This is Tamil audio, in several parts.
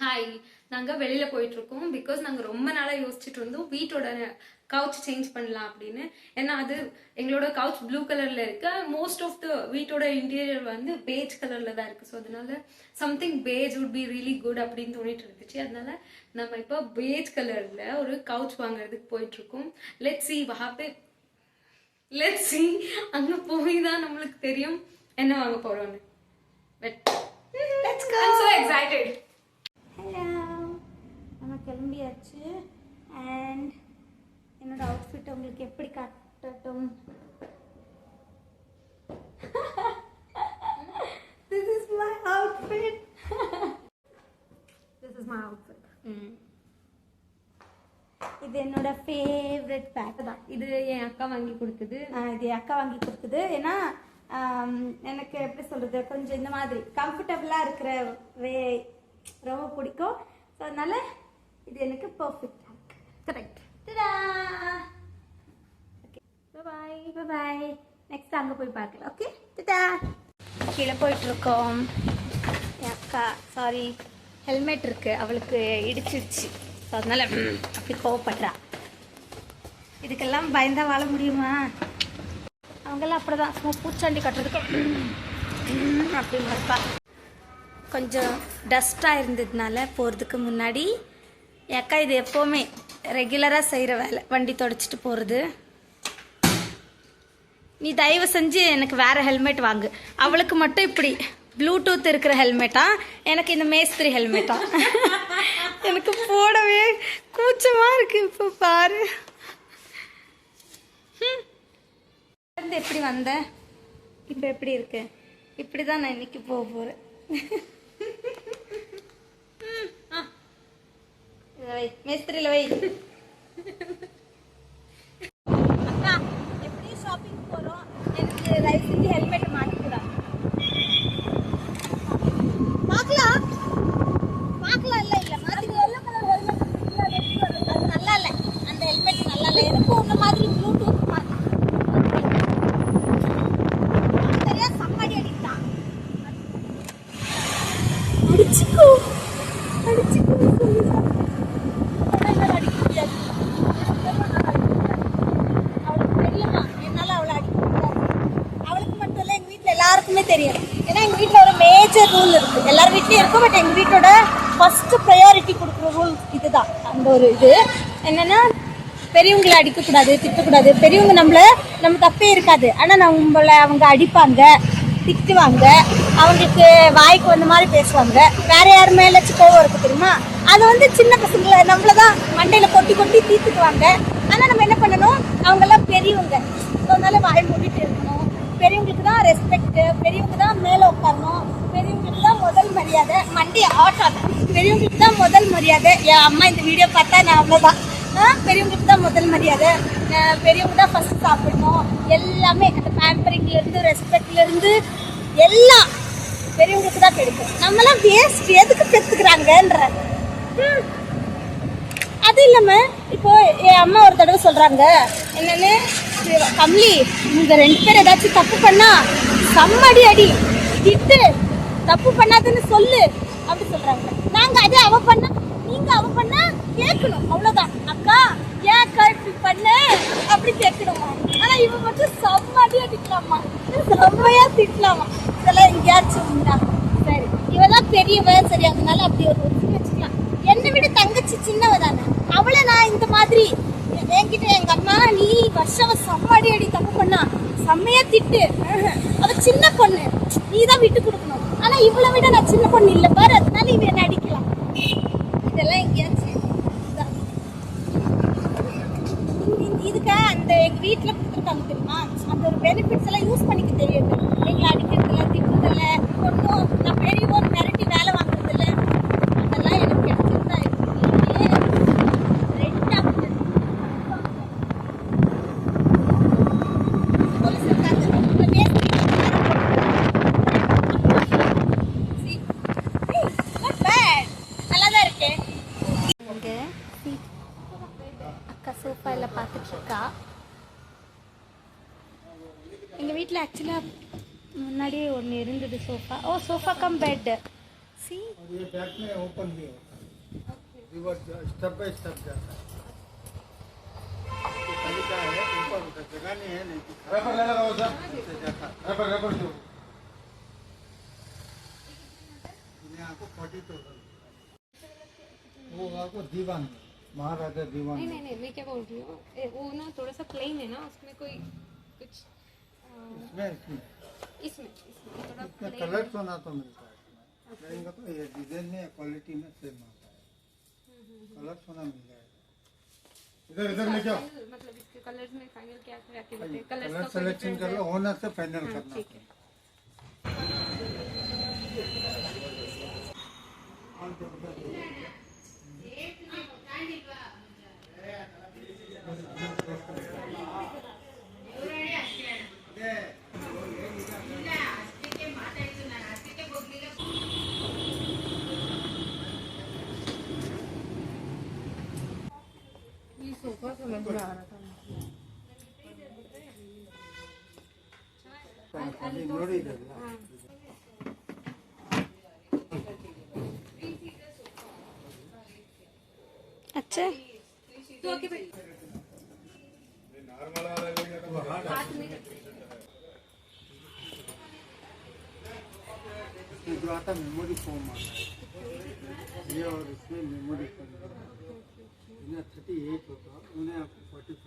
ஹாய், நாங்கள் வெளியில் போயிட்டுருக்கோம். பிகாஸ் நாங்கள் ரொம்ப நாளாக யோசிச்சுட்டு இருந்தோம் வீட்டோட கவுச் சேஞ்ச் பண்ணலாம் அப்படின்னு. ஏன்னா அது எங்களோட கவுச் ப்ளூ கலரில் இருக்கு. மோஸ்ட் ஆஃப் த வீட்டோட இன்டீரியர் வந்து பேஜ் கலரில் தான் இருக்குது. ஸோ அதனால something page would be really good அப்படின்னு தோணிட்டு இருந்துச்சு. அதனால நம்ம இப்போ பேஜ் கலரில் ஒரு கவுச் வாங்குறதுக்கு போயிட்டுருக்கோம். லெட்ஸ் சி அங்கே போய் தான் நம்மளுக்கு தெரியும் என்ன வாங்க போகிறோன்னு. Let's go. I'm so excited. Hello. நம்ம கிளம்பியாச்சு. அண்ட் என்னோட அவுட்ஃபிட் உங்களுக்கு எப்படி காட்டட்டும்? This is my outfit. This is my outfit. இது என்னோட ஃபேவரட் பேக் தான். இது என் அக்கா வாங்கி கொடுத்தது. இது என் அக்கா வாங்கி கொடுத்தது. ஏன்னா எனக்கு எப்படி சொல்கிறது, கொஞ்சம் இந்த மாதிரி கம்ஃபர்டபுளாக இருக்கிற ரொம்ப பிடிக்கும். ஸோ அதனால இது எனக்கு பர்ஃபெக்ட். கரெக்ட். ஓகே, பாய் பாய். நெக்ஸ்ட் அங்கே போய் பார்க்கலாம். ஓகே, டடா. கீழே போயிட்டுருக்கோம். என் அக்கா ஹெல்மெட் இருக்குது, அவளுக்கு இடிச்சிடுச்சு. ஸோ அதனால் அப்படி கோவப்படுறா. இதுக்கெல்லாம் பயந்தா வாழ முடியுமா? அவங்கெல்லாம் அப்படி தான், சும்மா பூச்சாண்டி கட்டுறதுக்கு அப்படின்னு இருப்பா. கொஞ்சம் டஸ்ட்டாக இருந்ததுனால போகிறதுக்கு முன்னாடி என் அக்கா இது எப்போவுமே ரெகுலராக செய்கிற வேலை, வண்டி தொடச்சிட்டு போகிறது. நீ தயவு செஞ்சு எனக்கு வேறு ஹெல்மெட் வாங்கு. அவளுக்கு மட்டும் இப்படி ப்ளூடூத் இருக்கிற ஹெல்மெட்டா, எனக்கு இந்த மேஸ்திரி ஹெல்மெட்டா. எனக்கு போடவே கூச்சமாக இருக்குது. இப்போ பாரு, எப்படி வந்த, இப்போ எப்படி இருக்கு? இப்படி தான் நான் இன்னைக்கு போக போகிறேன். மேஸ்திரியில் வை. அக்கா, எப்படியும் ஷாப்பிங் போகிறோம், எனக்கு தயவு செஞ்சு ஹெல்மெட் மாட்டிக்கூடா. பார்க்கலாம் இல்லை மாற்றி அது நல்லா இல்லை. அந்த ஹெல்மெட் நல்லா இல்லை. எனக்கு ஒன்று மாதிரி ப்ளூடூத் தெரியும். ஏன்னா எங்கள் வீட்டில் ஒரு மேஜர் ரூல் இருக்குது. எல்லார் வீட்லேயும் இருக்கும். பட் எங்கள் வீட்டோட ஃபஸ்ட்டு ப்ரையாரிட்டி கொடுக்குற ரூல் இதுதான். அந்த ஒரு இது என்னென்னா, பெரியவங்களை அடிக்கக்கூடாது, திட்டக்கூடாது. பெரியவங்க நம்ம தப்பே இருக்காது, ஆனால் நம்மளை அவங்க அடிப்பாங்க, திட்டுவாங்க, அவங்களுக்கு வாய்க்கு வந்த மாதிரி பேசுவாங்க, வேற யார் மேலாச்சும் கோவம் இருக்குது தெரியுமா? அதை வந்து சின்ன பசங்களை நம்மள தான் மண்டையில் கொட்டி தீர்த்துக்குவாங்க. ஆனால் நம்ம என்ன பண்ணணும், அவங்கெல்லாம் பெரியவங்க. ஸோ அதனால வாய் மூடிட்டு இருக்கணும். பெரியவங்களுக்கு தான் ரெஸ்பெக்ட், பெரியவங்க தான் மேலே உட்காரணும், பெரியவங்களுக்கு தான் முதல் மரியாதை. மண்டி ஆட்டாது, பெரியவங்களுக்கு தான் முதல் மரியாதை. என் அம்மா இந்த வீடியோ பார்த்தா நான் அவ்வளோதான். பெரியவங்களுக்கு தான் முதல் மரியாதை, பெரியவங்க தான் ஃபஸ்ட்டு சாப்பிடணும். எல்லாமே அந்த பேம்பரிங்லேருந்து ரெஸ்பெக்ட்லேருந்து எல்லாம் பெரியவங்களுக்கு தான் கிடைக்கும். நம்மளாம் வேஸ்ட், எதுக்கு பெற்றுக்கிறாங்கன்ற. அது இல்லாமல் இப்போ என் அம்மா ஒரு தடவை சொல்கிறாங்க என்னென்னு, கம்லி இவங்க 2 பேர் ஏதாச்சும் தப்பு பண்ணா செம்மடி அடி, திட்டு, தப்பு பண்ணாதுன்னு சொல்லு அப்படி சொல்கிறாங்க. நாங்கள் அதே அவ பண்ணா கேட்கணும், அவ்வளோதான். அக்கா ஏன் அக்கா இப்படி பண்ண அப்படி கேட்கணுமா? ஆனால் இவன் மட்டும் செம்மடி அடிக்கலாமா, செம்மையா திட்டலாமா? இதெல்லாம் எங்கேயாச்சும் உண்டா? சரி, இவதான் பெரியவ, சரி, அதனால அப்படி ஒரு வச்சுக்கலாம். என்னை விட தங்கச்சி சின்னவ தானே, அவளை நான் இந்த மாதிரி என்கிட்ட எங்க அம்மா நீ வருஷம் செம்மடி அடி, தப்பு பண்ணா செம்மையா திட்டு, அவ சின்ன பொண்ணு, நீ தான் விட்டு கொடுக்கணும். ஆனா இவளை விட நான் சின்ன பொண்ணு இல்லை பாரு, அதனால இவ என்ன அடிக்கலாம். இதெல்லாம் எங்கேயாச்சும் இதுக்கு அந்த எங்க வீட்டுல கொடுத்துருக்காங்க தெரியுமா, அந்த ஒரு பெனிஃபிட்ஸ் எல்லாம் யூஸ் பண்ணிக்க தெரியுது. எங்களை அடிக்கிறதுல, திட்டுறதுல, ஒன்றும் நான் பெரியவோ மிரட்டி வேலை வாங்குறதில்ல. அதெல்லாம் எனக்கு கிடைச்சிருந்தா சோஃபாவில் பார்த்துட்ருக்கா. எங்கள் வீட்டில் ஆக்சுவலாக முன்னாடியே ஒன்று இருந்தது சோஃபா. ஓ, சோஃபா கம் பெட். சி, रिवर्स स्टेप बाय स्टेप जाता है। तो तरीका है, ऊपर का जगह नहीं है, नहीं रबर ले लगाओ सर, ऐसे जाता रबर रबर दो। इन्हें आपको 40,000 वो आपको दीवान महाराजा दीवान। नहीं मैं क्या बोल रही हूँ, वो ना थोड़ा सा प्लेन है ना, उसमें कोई कुछ इसमें थोड़ा इसमें कलर सोना तो मिलता है इसमें, लेंगे तो ये डिजाइन में क्वालिटी में सेम आता है, कलर सोना मिल जाएगा। इधर इधर लेके आओ, मतलब इसके कलर्स में फाइनल क्या करके बताते हैं, कलर कलर्स का सिलेक्शन कर लो, ओनर से फाइनल करना। ठीक है। सोफा समझ में आ रहा था अभी ನೋಡಿ ಇದೆಲ್ಲ अच्छा तो आके बैठ नॉर्मल वाला लेंगे तो हाथ में जो आता मेमोरी फोम आता है ये, और इसमें मेमोरी फोम इन्हें 38 होता, उन्हें आपको 45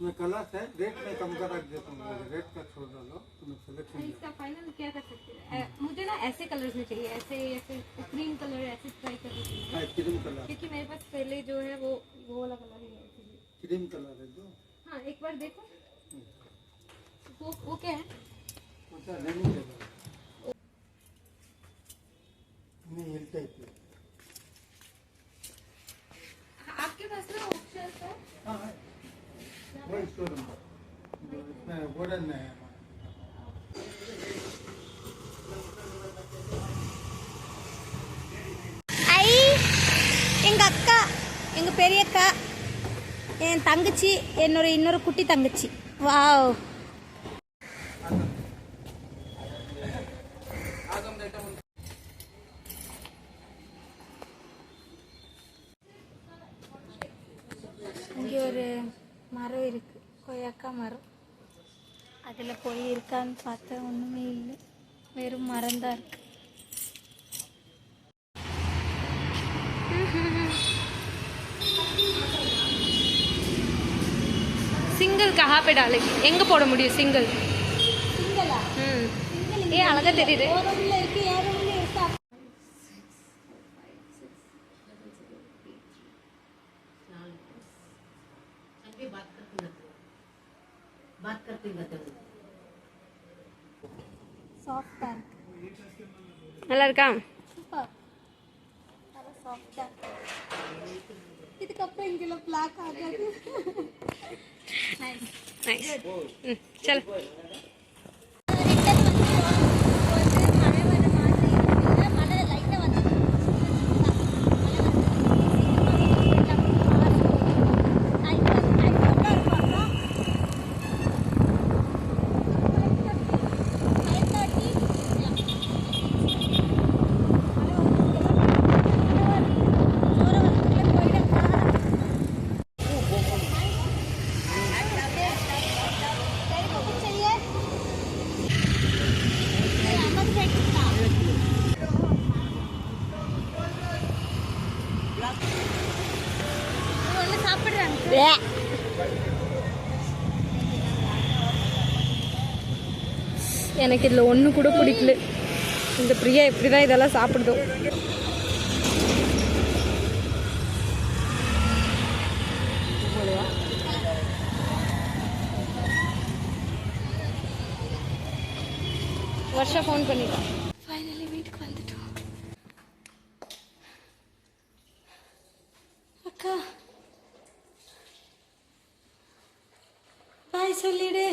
मैं कलर है, रेट में कम कर रख देता हूँ, रेट का छोड़ डालो तो मैं सिलेक्शन। इसका फाइनल क्या कर सकते हैं, मुझे ना ऐसे कलर्स में चाहिए, ऐसे ऐसे क्रीम कलर ऐसे ट्राई कर सकते हैं, क्रीम कलर, क्योंकि मेरे पास पहले जो है वो वाला कलर ही है इसलिए। क्रीम कलर है जो। हाँ एक बार देखो वो क्या है, अच्छा लेनी है नहीं हिल टाइप है। आपके पास ना ऑप्शन है। हाँ है, वो स्टोर नंबर इसमें वुडन में है हमारा। ஐ எங்கள் அக்கா எங்கள் பெரியக்கா என் தங்கச்சி இன்னொரு குட்டி தங்கச்சி. வாவ் இங்கே ஒரு மரம் இருக்கு, கொய்யாக்கா மரம். அதில் போய் இருக்கான்னு பார்த்தா ஒன்றுமே இல்லை, வெறும் மரம் தான் இருக்கு. सिंगल कहाँ पे डालेगी, எங்க போட முடியும் சிங்கிள்? சிங்களா? ஏ அழகா தெரியுது. ஒரு ரூம்ல இருக்கு, ஏன் ரூம்ல இருக்கா? சாஃப்டா இருக்கு. நல்லா இருக்கா? சூப்பர். நல்லா சாஃப்டா இருக்கு. இதுக்கப்புறம் இங்கெல்லாம் பிளாக் ஆகாது. Nice nice. चल எனக்கு இதில் ஒன்று கூட பிடிக்கல. இந்த பிரியா எப்படி தான் இதெல்லாம் சாப்பிடுதோ. வருஷா ஃபோன் பண்ணிட்டோம். ஃபைனலி வீட்டுக்கு வந்துட்டோம். அக்கா பாய் சொல்லிடு.